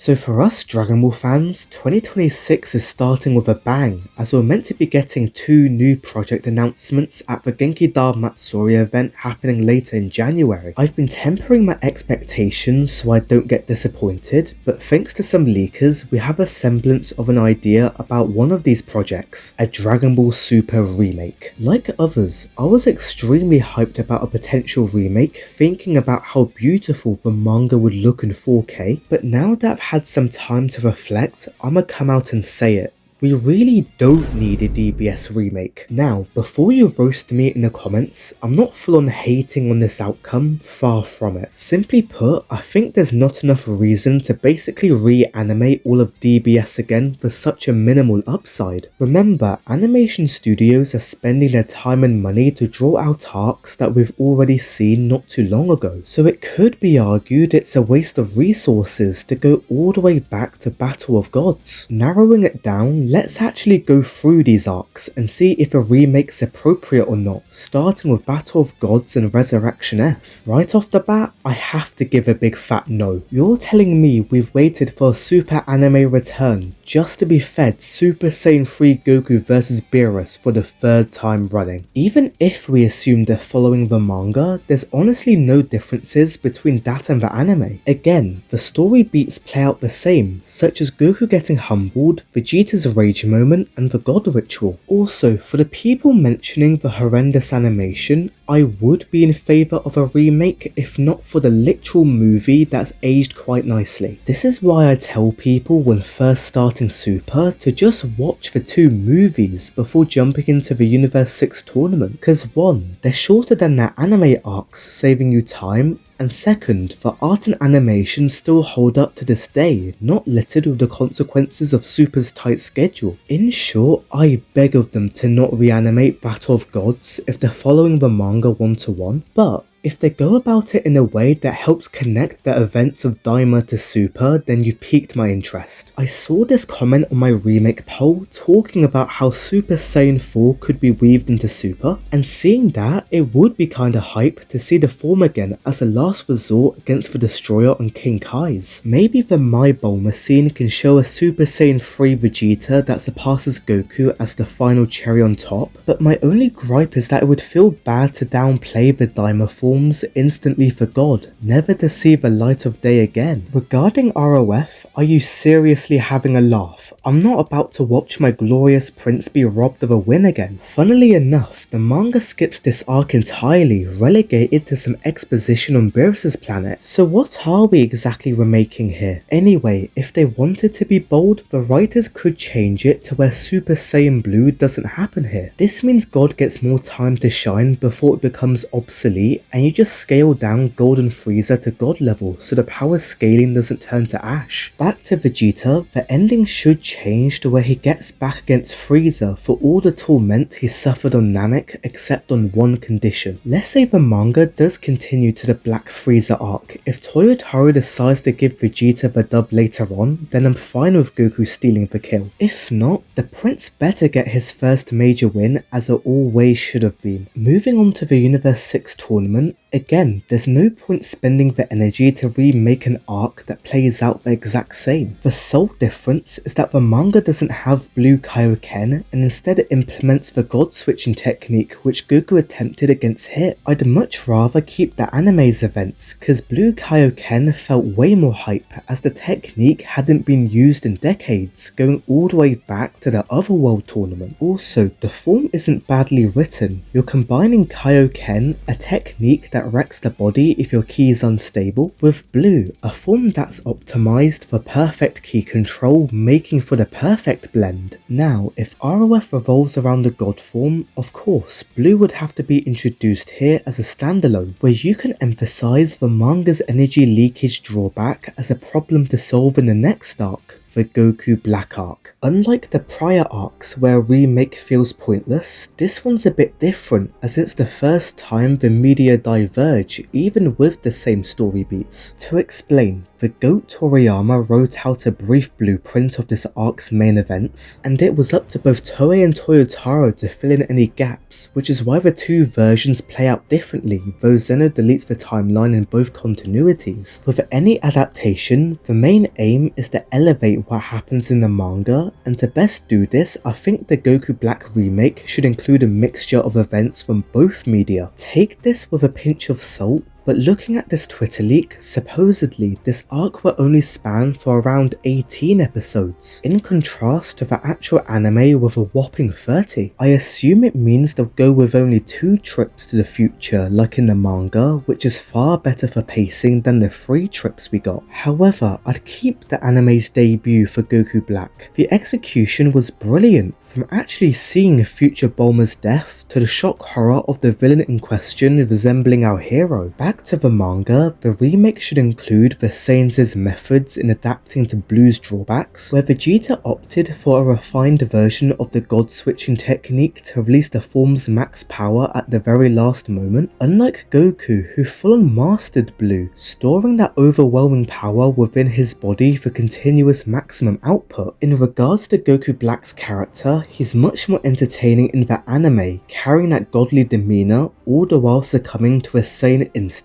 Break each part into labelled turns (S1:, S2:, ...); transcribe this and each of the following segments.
S1: So for us Dragon Ball fans, 2026 is starting with a bang, as we're meant to be getting two new project announcements at the Genki Dama Matsuri event happening later in January. I've been tempering my expectations so I don't get disappointed, but thanks to some leakers, we have a semblance of an idea about one of these projects, a Dragon Ball Super remake. Like others, I was extremely hyped about a potential remake, thinking about how beautiful the manga would look in 4K, but now that I've had some time to reflect, I'ma come out and say it. We really don't need a DBS remake. Now, before you roast me in the comments, I'm not full on hating on this outcome, far from it. Simply put, I think there's not enough reason to basically reanimate all of DBS again for such a minimal upside. Remember, animation studios are spending their time and money to draw out arcs that we've already seen not too long ago, so it could be argued it's a waste of resources to go all the way back to Battle of Gods. Narrowing it down, let's actually go through these arcs and see if a remake's appropriate or not, starting with Battle of Gods and Resurrection F. Right off the bat, I have to give a big fat no. You're telling me we've waited for a Super Anime return just to be fed Super Saiyan 3 Goku vs Beerus for the third time running? Even if we assume they're following the manga, there's honestly no differences between that and the anime. Again, the story beats play out the same, such as Goku getting humbled, Vegeta's rage moment, and the god ritual. Also, for the people mentioning the horrendous animation, I would be in favour of a remake if not for the literal movie that's aged quite nicely. This is why I tell people when first starting Super to just watch the two movies before jumping into the Universe 6 tournament, cause one, they're shorter than their anime arcs, saving you time, and second, the art and animation still hold up to this day, not littered with the consequences of Super's tight schedule. In short, I beg of them to not reanimate Battle of Gods if they're following the manga one-to-one, but if they go about it in a way that helps connect the events of Daima to Super, then you've piqued my interest. I saw this comment on my remake poll talking about how Super Saiyan 4 could be weaved into Super, and seeing that, it would be kinda hype to see the form again as a last resort against the Destroyer on King Kai's. Maybe the My Bulma scene can show a Super Saiyan 3 Vegeta that surpasses Goku as the final cherry on top, but my only gripe is that it would feel bad to downplay the Daima form instantly for God, never to see the light of day again. Regarding ROF, are you seriously having a laugh? I'm not about to watch my glorious prince be robbed of a win again. Funnily enough, the manga skips this arc entirely, relegated to some exposition on Beerus's planet. So what are we exactly remaking here? Anyway, if they wanted to be bold, the writers could change it to where Super Saiyan Blue doesn't happen here. This means God gets more time to shine before it becomes obsolete, and you just scale down Golden Frieza to God level so the power scaling doesn't turn to ash. Back to Vegeta, the ending should change to where he gets back against Frieza for all the torment he suffered on Namek except on one condition. Let's say the manga does continue to the Black Frieza arc. If Toyotaro decides to give Vegeta the dub later on, then I'm fine with Goku stealing the kill. If not, the prince better get his first major win, as it always should have been. Moving on to the Universe 6 tournament, again, there's no point spending the energy to remake an arc that plays out the exact same. The sole difference is that the manga doesn't have Blue Kaioken and instead it implements the god switching technique which Goku attempted against Hit. I'd much rather keep the anime's events, cause Blue Kaioken felt way more hype as the technique hadn't been used in decades, going all the way back to the Otherworld tournament. Also, the form isn't badly written. You're combining Kaioken, a technique that wrecks the body if your ki is unstable, with Blue, a form that's optimized for perfect ki control, making for the perfect blend. Now, if ROF revolves around the god form, of course, Blue would have to be introduced here as a standalone, where you can emphasize the manga's energy leakage drawback as a problem to solve in the next arc. the Goku Black arc. Unlike the prior arcs where Remake feels pointless, this one's a bit different as it's the first time the media diverge even with the same story beats. To explain, the GOAT Toriyama wrote out a brief blueprint of this arc's main events, and it was up to both Toei and Toyotaro to fill in any gaps, which is why the two versions play out differently, though Zeno deletes the timeline in both continuities. With any adaptation, the main aim is to elevate what happens in the manga, and to best do this, I think the Goku Black remake should include a mixture of events from both media. Take this with a pinch of salt, but looking at this Twitter leak, supposedly this arc will only span for around 18 episodes, in contrast to the actual anime with a whopping 30. I assume it means they'll go with only 2 trips to the future like in the manga, which is far better for pacing than the 3 trips we got. However, I'd keep the anime's debut for Goku Black. The execution was brilliant, from actually seeing future Bulma's death to the shock horror of the villain in question resembling our hero. Back to the manga, the remake should include the Saiyans' methods in adapting to Blue's drawbacks, where Vegeta opted for a refined version of the god switching technique to release the form's max power at the very last moment, unlike Goku who full-on mastered Blue, storing that overwhelming power within his body for continuous maximum output. In regards to Goku Black's character, he's much more entertaining in the anime, carrying that godly demeanor all the while succumbing to a Saiyan instincts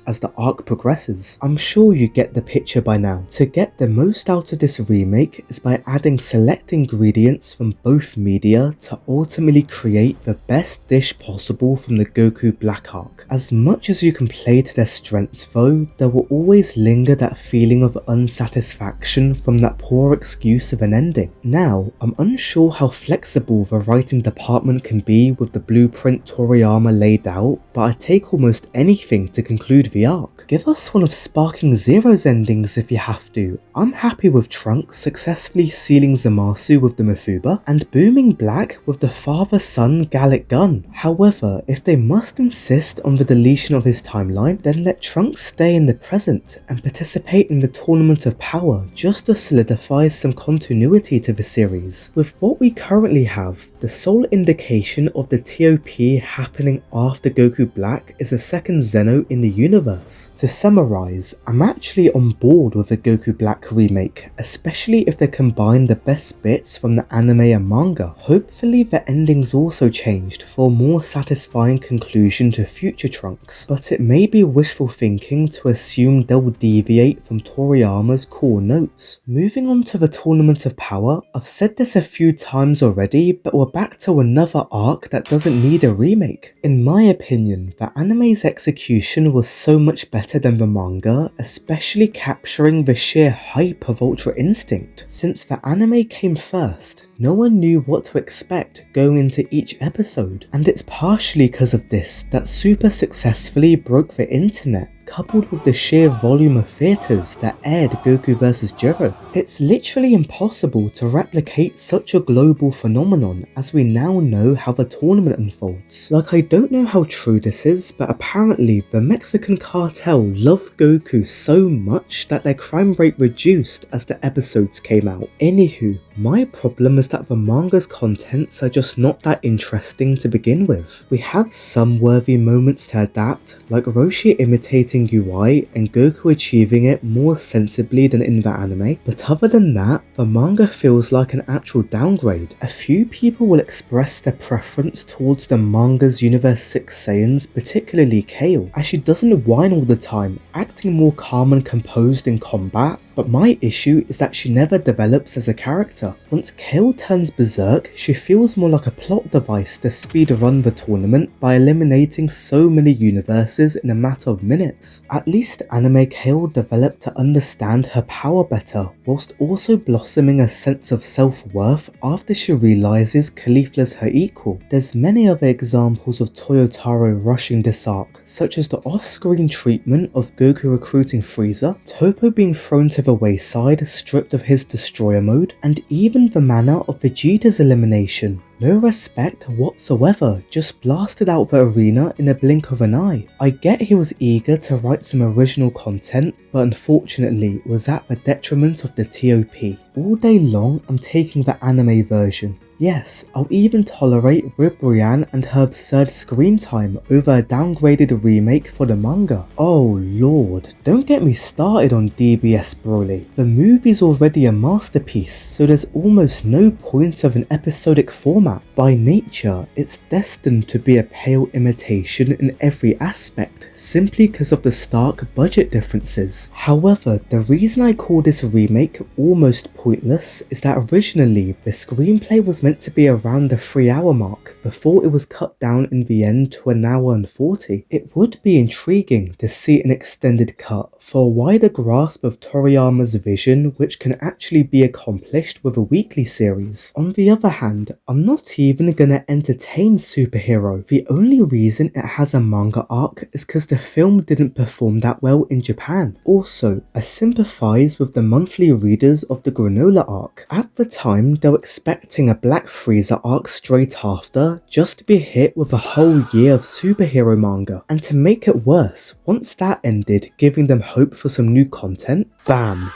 S1: as the arc progresses. I'm sure you get the picture by now. To get the most out of this remake is by adding select ingredients from both media to ultimately create the best dish possible from the Goku Black arc. As much as you can play to their strengths though, there will always linger that feeling of unsatisfaction from that poor excuse of an ending. Now, I'm unsure how flexible the writing department can be with the blueprint Toriyama laid out, but I take almost anything to conclude the arc. Give us one of Sparking Zero's endings if you have to. I'm happy with Trunks successfully sealing Zamasu with the Mafuba, and Booming Black with the father-son Gallic gun. However, if they must insist on the deletion of his timeline, then let Trunks stay in the present and participate in the Tournament of Power just to solidify some continuity to the series. With what we currently have, the sole indication of the TOP happening after Goku Black is a second Zeno in the universe. To summarize, I'm actually on board with the Goku Black remake, especially if they combine the best bits from the anime and manga. Hopefully the ending's also changed for a more satisfying conclusion to future Trunks, but it may be wishful thinking to assume they'll deviate from Toriyama's core notes. Moving on to the Tournament of Power, I've said this a few times already, but we're back to another arc that doesn't need a remake. In my opinion, the anime's execution was so much better than the manga, especially capturing the sheer hype of Ultra Instinct. Since the anime came first, no one knew what to expect going into each episode, and it's partially because of this that Super successfully broke the internet, coupled with the sheer volume of theatres that aired Goku vs Jiro. It's literally impossible to replicate such a global phenomenon, as we now know how the tournament unfolds. Like, I don't know how true this is, but apparently the Mexican cartel love Goku so much that their crime rate reduced as the episodes came out. Anywho, my problem is that the manga's contents are just not that interesting to begin with. We have some worthy moments to adapt, like Roshi imitating UI and Goku achieving it more sensibly than in the anime, but other than that, the manga feels like an actual downgrade. A few people will express their preference towards the manga's Universe 6 Saiyans, particularly Kale, as she doesn't whine all the time, acting more calm and composed in combat, but my issue is that she never develops as a character. Once Kale turns berserk, she feels more like a plot device to speedrun the tournament by eliminating so many universes in a matter of minutes. At least anime Kale developed to understand her power better, whilst also blossoming a sense of self-worth after she realises Caulifla's her equal. There's many other examples of Toyotaro rushing this arc, such as the off-screen treatment of Goku recruiting Frieza, Toppo being thrown to the wayside stripped of his destroyer mode, and even the manner of Vegeta's elimination. No respect whatsoever, just blasted out the arena in a blink of an eye. I get he was eager to write some original content, but unfortunately it was at the detriment of the TOP. All day long I'm taking the anime version. Yes, I'll even tolerate Ribrianne and her absurd screen time over a downgraded remake for the manga. Oh lord, don't get me started on DBS Broly. The movie's already a masterpiece, so there's almost no point of an episodic format. By nature, it's destined to be a pale imitation in every aspect, simply because of the stark budget differences. However, the reason I call this remake almost pointless is that originally the screenplay was meant to be around the 3-hour mark before it was cut down in the end to an hour and 40. It would be intriguing to see an extended cut for a wider grasp of Toriyama's vision, which can actually be accomplished with a weekly series. On the other hand, I'm not even gonna entertain Superhero. The only reason it has a manga arc is because the film didn't perform that well in Japan. Also, I sympathize with the monthly readers of the Granola arc. At the time, they were expecting a Black Frieza arc straight after, just to be hit with a whole year of superhero manga. And to make it worse, once that ended, giving them hope for some new content, bam!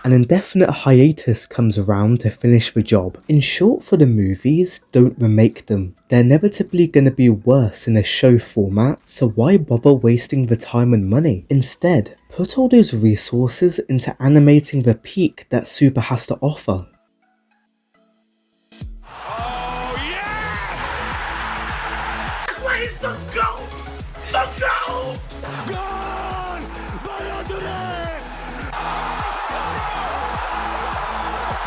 S1: An indefinite hiatus comes around to finish the job. In short, for the movies, don't remake them. They're inevitably gonna be worse in a show format, so why bother wasting the time and money? Instead, put all those resources into animating the peak that Super has to offer.
S2: He's the GOAT! The GOAT! Gone!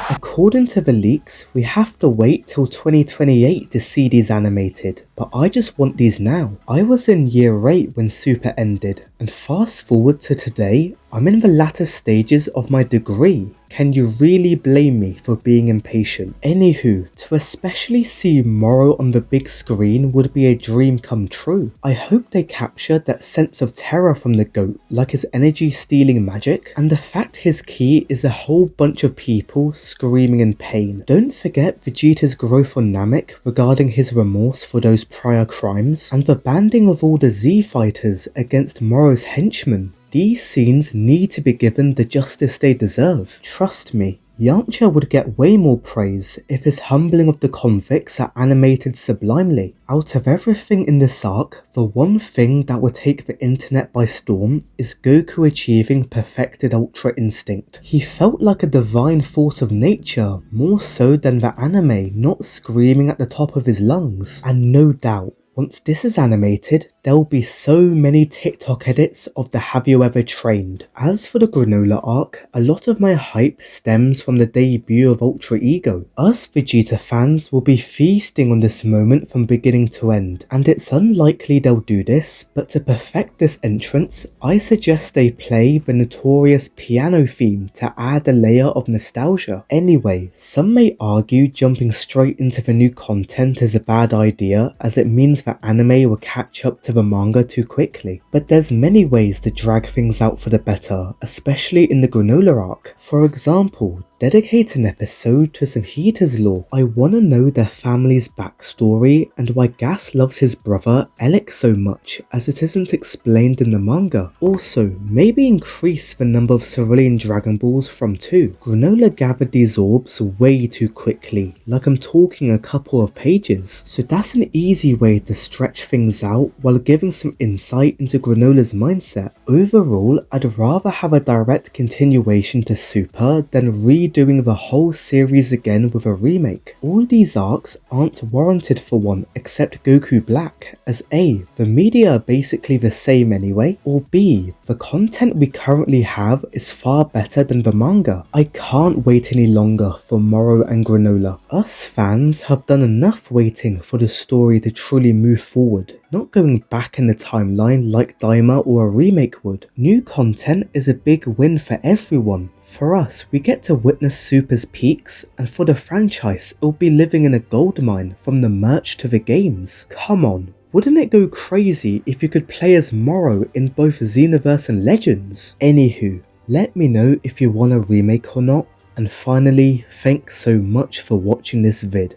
S1: According to the leaks, we have to wait till 2028 to see these animated, but I just want these now. I was in year 8 when Super ended, and fast forward to today, I'm in the latter stages of my degree. Can you really blame me for being impatient? Anywho, to especially see Moro on the big screen would be a dream come true. I hope they captured that sense of terror from the GOAT, like his energy stealing magic, and the fact his key is a whole bunch of people screaming in pain. Don't forget Vegeta's growth on Namek regarding his remorse for those prior crimes, and the banding of all the Z fighters against Moro's henchmen. These scenes need to be given the justice they deserve. Trust me, Yamcha would get way more praise if his humbling of the convicts are animated sublimely. Out of everything in this arc, the one thing that would take the internet by storm is Goku achieving perfected Ultra Instinct. He felt like a divine force of nature, more so than the anime not screaming at the top of his lungs. And no doubt, once this is animated, there'll be so many TikTok edits of the "Have you ever trained?" As for the Granola arc, a lot of my hype stems from the debut of Ultra Ego. Us Vegeta fans will be feasting on this moment from beginning to end, and it's unlikely they'll do this, but to perfect this entrance, I suggest they play the notorious piano theme to add a layer of nostalgia. Anyway, some may argue jumping straight into the new content is a bad idea, as it means that anime will catch up to the manga too quickly, but there's many ways to drag things out for the better, especially in the Granola arc. For example, dedicate an episode to some Heaters lore. I wanna know their family's backstory and why Gas loves his brother Elec so much, as it isn't explained in the manga. Also, maybe increase the number of Cerulean Dragon Balls from 2. Granola gathered these orbs way too quickly, like I'm talking a couple of pages, so that's an easy way to stretch things out while giving some insight into Granola's mindset. Overall, I'd rather have a direct continuation to Super than redoing the whole series again with a remake. All these arcs aren't warranted for one except Goku Black, as A, the media are basically the same anyway, or B, the content we currently have is far better than the manga. I can't wait any longer for Moro and Granola. Us fans have done enough waiting for the story to truly move forward, not going back in the timeline like Daima or a remake would. New content is a big win for everyone. For us, we get to witness Super's peaks, and for the franchise, it'll be living in a goldmine from the merch to the games. Come on, wouldn't it go crazy if you could play as Moro in both Xenoverse and Legends? Anywho, let me know if you want a remake or not, and finally, thanks so much for watching this vid.